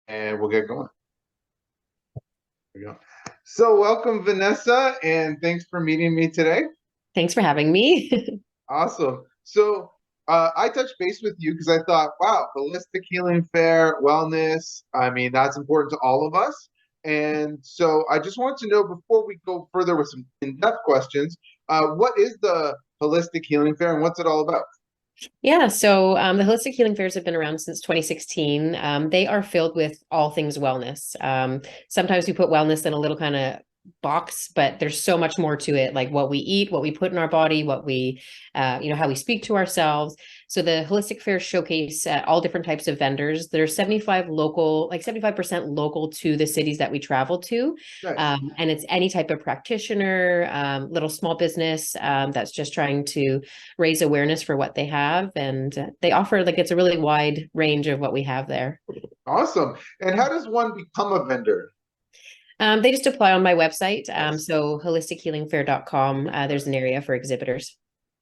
and we'll get going. There we go. So, welcome, Vanessa, and thanks for meeting me today. Thanks for having me. Awesome. So, I touched base with you because I thought, wow, holistic healing fair, wellness. I mean, that's important to all of us. And so, I just want to know before we go further with some in-depth questions, what is the holistic healing fair and what's it all about? Yeah, so the Holistic Healing Fairs have been around since 2016. They are filled with all things wellness. Sometimes we put wellness in a little kind of box, but there's so much more to it, like what we eat, what we put in our body, what we, how we speak to ourselves. So the Holistic Fairs showcase all different types of vendors. There's 75 local, like 75% local to the cities that we travel to. Nice. And it's any type of practitioner, little small business that's just trying to raise awareness for what they have. And they offer, like, it's a really wide range of what we have there. Awesome. And how does one become a vendor? They just apply on my website. Nice. So holistichealingfair.com. There's an area for exhibitors.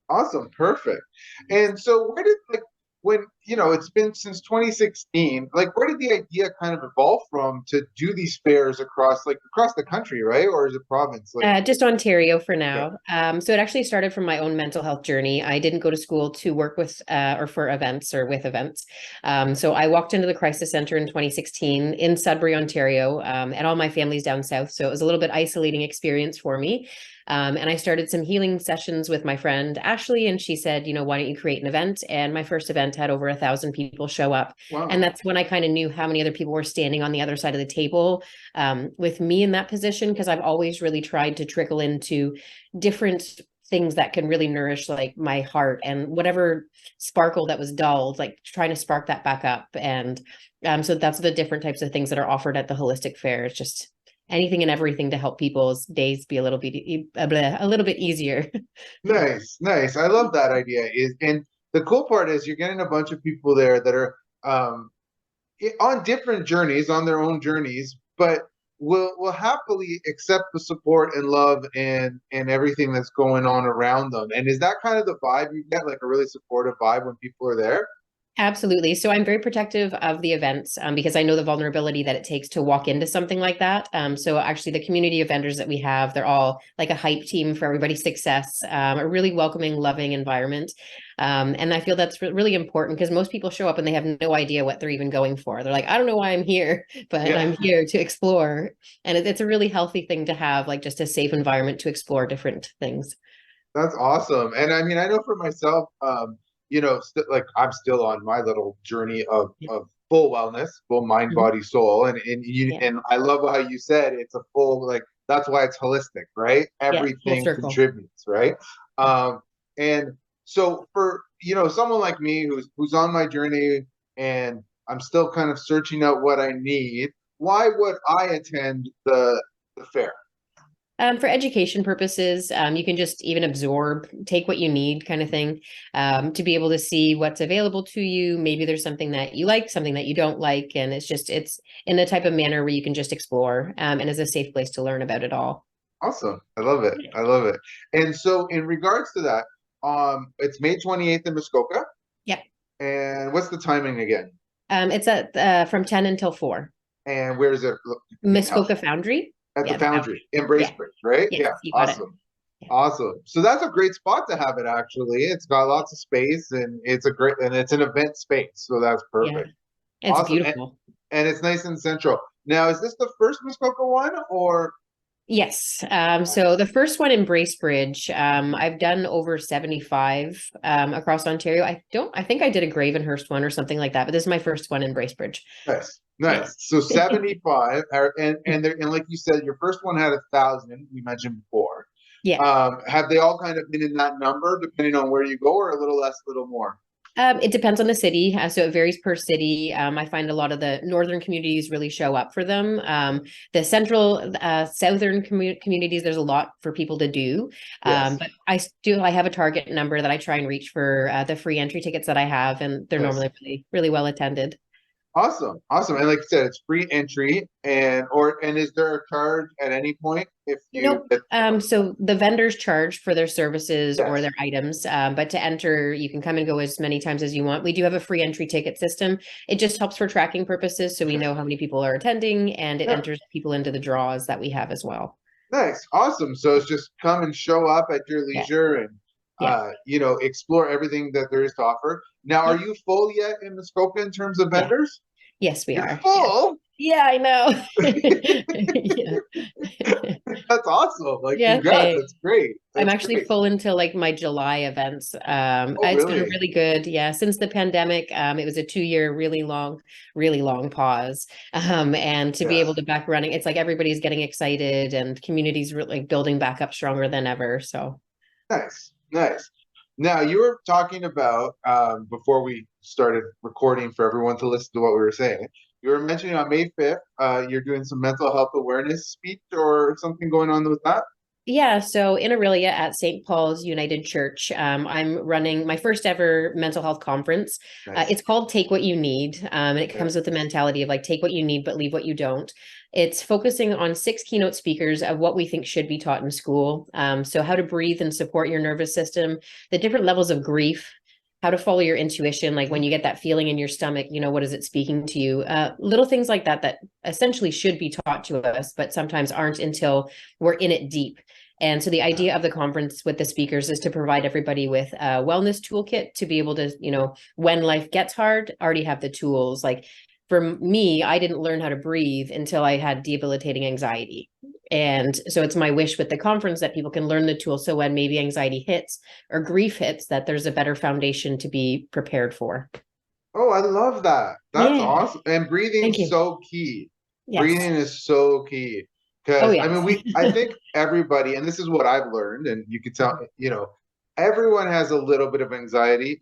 Awesome, perfect. And so where did like when it's been since 2016, like where did the idea kind of evolve from to do these fairs across the country, right? Or is it province? Like, Just Ontario for okay, now. So it actually started from my own mental health journey. I didn't go to school to work with or for events or with events. So I walked into the crisis center in 2016 in Sudbury, Ontario, and all my family's down south. So it was a little bit isolating experience for me. And I started some healing sessions with my friend Ashley, and she said, why don't you create an event? And my first event had over 1,000 people show up. And wow. that's when I kind of knew how many other people were standing on the other side of the table with me in that position, because I've always really tried to trickle into different things that can really nourish like my heart and whatever sparkle that was dulled, like trying to spark that back up. And so that's the different types of things that are offered at the holistic fair. It's just anything and everything to help people's days be a little bit easier. Nice, nice. I love that idea. Is and the cool part is you're getting a bunch of people there that are on different journeys, on their own journeys, but will happily accept the support and love and everything that's going on around them. And is that kind of the vibe you get, like a really supportive vibe when people are there? Absolutely. So I'm very protective of the events because I know the vulnerability that it takes to walk into something like that. So actually, the community of vendors that we have, they're all like a hype team for everybody's success, a really welcoming, loving environment. And I feel that's really important because most people show up and they have no idea what they're even going for. They're like, I don't know why I'm here, but Yeah, I'm here to explore. And it's a really healthy thing to have, like just a safe environment to explore different things. that's awesome. And I mean, I know for myself, like I'm still on my little journey of full wellness, full mind, Mhm. body, soul, Yeah. and I love how you said it's a full like that's why it's holistic, right? Yeah. Full Everything circle. contributes, right? And so for someone like me who's on my journey and I'm still kind of searching out what I need, why would I attend the fair? For education purposes, you can just even absorb, take what you need, kind of thing, to be able to see what's available to you. Maybe there's something that you like, something that you don't like, and it's in a type of manner where you can just explore, and is a safe place to learn about it all. Awesome. I love it. I love it. And so in regards to that, it's May 28th in Muskoka. Yeah. And what's the timing again? It's at from 10 until 4. And where is it being held? Muskoka Foundry. At the Yeah, the Foundry Foundry. in Yeah. Bracebridge, right? Yes, Yeah. you got it. Awesome. Yeah. Awesome. So that's a great spot to have it actually. It's got lots of space and it's an event space. So that's Yeah. perfect. It's Awesome. beautiful. And it's nice and central. Now, is this the first Muskoka one or Yes. So the first one in Bracebridge, I've done over 75 across Ontario. I think I did a Gravenhurst one or something like that, but this is my first one in Bracebridge. nice, Yeah. nice. So 75, and like you said, your first one had 1,000. We mentioned before. Yeah. Have they all kind of been in that number, depending on where you go, or a little less, a little more? It depends on the city, so it varies per city. I find a lot of the northern communities really show up for them. The central, southern communities, there's a lot for people to do. Yes, But I have a target number that I try and reach for the free entry tickets that I have, and they're nice. normally really, really well attended. Awesome. Awesome. And like I said, it's free entry and is there a charge at any point if you Nope. get, So the vendors charge for their services or yes. their items, but to enter, you can come and go as many times as you want. We do have a free entry ticket system. It just helps for tracking purposes, so we Okay. know how many people are attending, and it Yeah. enters people into the draws that we have as well. Nice. Awesome. So it's just come and show up at your Yeah, leisure and yeah, explore everything that there is to offer. Now, are yeah, you full yet in Muskoka in terms of yeah. vendors? Yes, we You're are. Yeah, full. yeah, I know. Yeah, That's awesome. Like, yeah. congrats. Thanks. That's great. I'm That's actually great. full into like my July events. Oh, It's been really? really good. Yeah, since the pandemic, it was a 2 year really long pause. And to be Yeah. able to back running, it's like everybody's getting excited and communities really like building back up stronger than ever. So Nice. Nice. Now, you were talking about before we started recording for everyone to listen to what we were saying. You were mentioning on May 5th, you're doing some mental health awareness speech or something going on with that. yeah, so in Orillia at St. Paul's United Church, I'm running my first ever mental health conference. Nice. It's called Take What You Need, and it Yeah. comes with the mentality of like take what you need, but leave what you don't. It's focusing on 6 keynote speakers of what we think should be taught in school. So how to breathe and support your nervous system, the different levels of grief, how to follow your intuition, like when you get that feeling in your stomach, what is it speaking to you? Little things like that that essentially should be taught to us, but sometimes aren't until we're in it deep. And so the idea of the conference with the speakers is to provide everybody with a wellness toolkit to be able to, when life gets hard, already have the tools. Like for me, I didn't learn how to breathe until I had debilitating anxiety. And so it's my wish with the conference that people can learn the tool. So when maybe anxiety hits or grief hits, that there's a better foundation to be prepared for. Oh, I love that. That's Yeah. awesome. And breathing's Thank you. so key. Yes. Breathing is so key. Oh, Because I mean, yes. I think everybody, and this is what I've learned, and you can tell, everyone has a little bit of anxiety,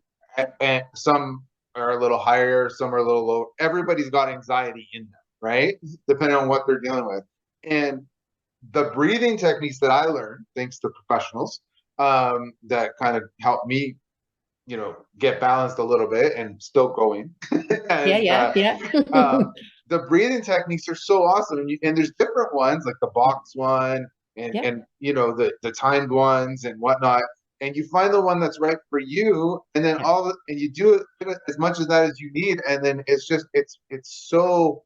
and some are a little higher, some are a little lower. Everybody's got anxiety in them, right? Depending on what they're dealing with. And the breathing techniques that I learned, thanks to professionals, that kind of helped me get balanced a little bit and still going. Yeah, and yeah, yeah. um, the breathing techniques are so awesome, and there's different ones like the box one, and Yeah. the timed ones and whatnot. And you find the one that's right for you, and then Yeah. and you do it as much of that as you need, and then it's so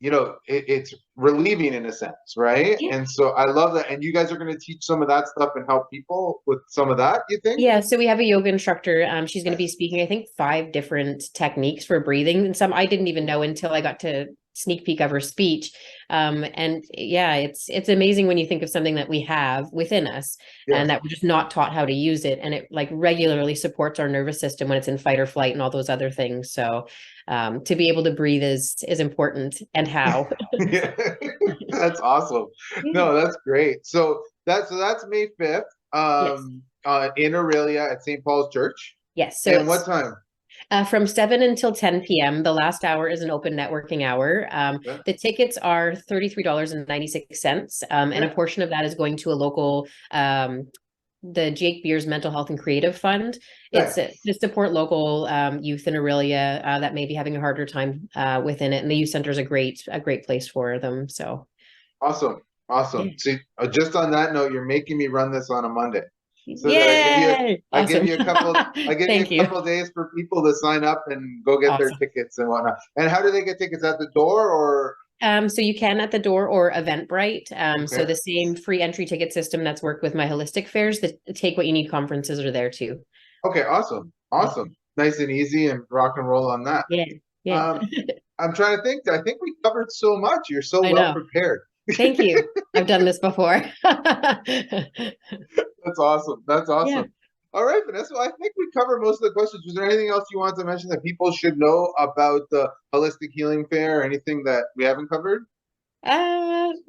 it's relieving in a sense, right? Yeah. And so I love that. And you guys are going to teach some of that stuff and help people with some of that, you think? Yeah, so we have a yoga instructor. She's going to be Nice. speaking, I think, 5 different techniques for breathing, and some I didn't even know until I got to sneak peek of her speech. And yeah, it's amazing when you think of something that we have within us and Yes. that we're just not taught how to use it, and it like regularly supports our nervous system when it's in fight or flight and all those other things. So to be able to breathe is important, and how. Yeah. That's awesome. Yeah. No, that's great. So that's May 5th, Yes. in Orillia at St. Paul's Church. Yes. So And what it's time? from 7 until 10 p.m. The last hour is an open networking hour. Yeah. The tickets are $33.96, and a Yeah. portion of that is going to a local, the Jake Beers Mental Health and Creative Fund. It's Nice. to support local youth in Orillia that may be having a harder time within it, and the youth center is a great place for them. So Awesome. yeah, Awesome. See, just on that note, you're making me run this on a Monday, so that yay, I give awesome. you a couple, I give you Thank a you. couple of days for people to sign up and go get their Awesome. tickets and whatnot. And how do they get tickets at the door or? So you can at the door or Eventbrite. So Okay. the same free entry ticket system that's worked with my holistic fairs, the Take What You Need conferences are there too. Okay. Awesome. Yeah. Awesome. Nice and easy and rock and roll on that. Yeah. Yeah. Um, I'm trying to think. I think we covered so much. You're so I well know. prepared. Thank you. I've done this before. That's awesome. That's Yeah. awesome. All right, Vanessa. Well, I think we covered most of the questions. Was there anything else you want to mention that people should know about the Holistic Healing Fair or anything that we haven't covered?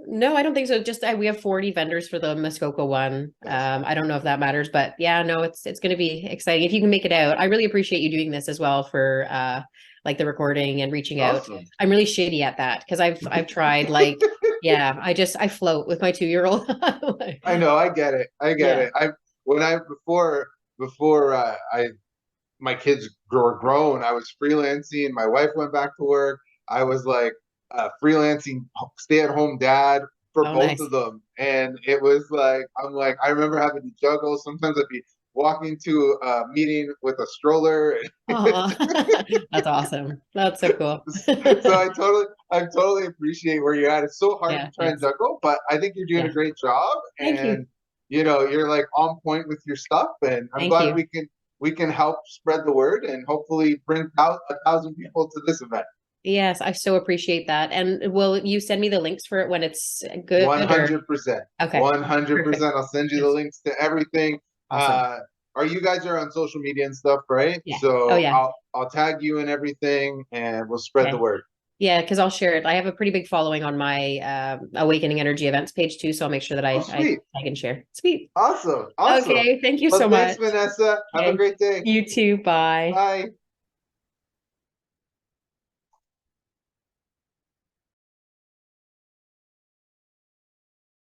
No, I don't think so. Just we have 40 vendors for the Muskoka one. Yes. I don't know if that matters, but yeah, no, it's going to be exciting if you can make it out. I really appreciate you doing this as well for like the recording and reaching out. Awesome. I'm really shitty at that because I've tried like yeah, I float with my 2-year-old. I know. I get it. I get Yeah. it. I when I before I my kids were grown, I was freelancing. My wife went back to work. I was like a freelancing stay-at-home dad for Oh, both nice. of them. And it was like, I'm like, I remember having to juggle. Sometimes I'd be walking to a meeting with a stroller. Oh, that's awesome. That's so cool. So I totally appreciate where you're at. It's so hard to Yeah, try and thanks. juggle, but I think you're doing a Yeah. great job. Thank you. And, you know, you're like on point with your stuff. And I'm Thank glad you. we can help spread the word and hopefully bring out 1,000 people to this event. Yes, I so appreciate that. And will you send me the links for it when it's good or 100%. okay. Perfect. 100%. I'll send you the Yes. links to everything. Awesome. Are you guys are on social media and stuff, right? Yeah. Oh So yeah. I'll tag you in everything and we'll spread the Okay. word. Yeah, because I'll share it. I have a pretty big following on my Awakening Energy events page too, so I'll make sure that Oh, I sweet. I can share. Sweet. Awesome. Awesome. Okay, thank you Well, so thanks, much. Vanessa. Have a Okay. great day. You too. Bye. Bye.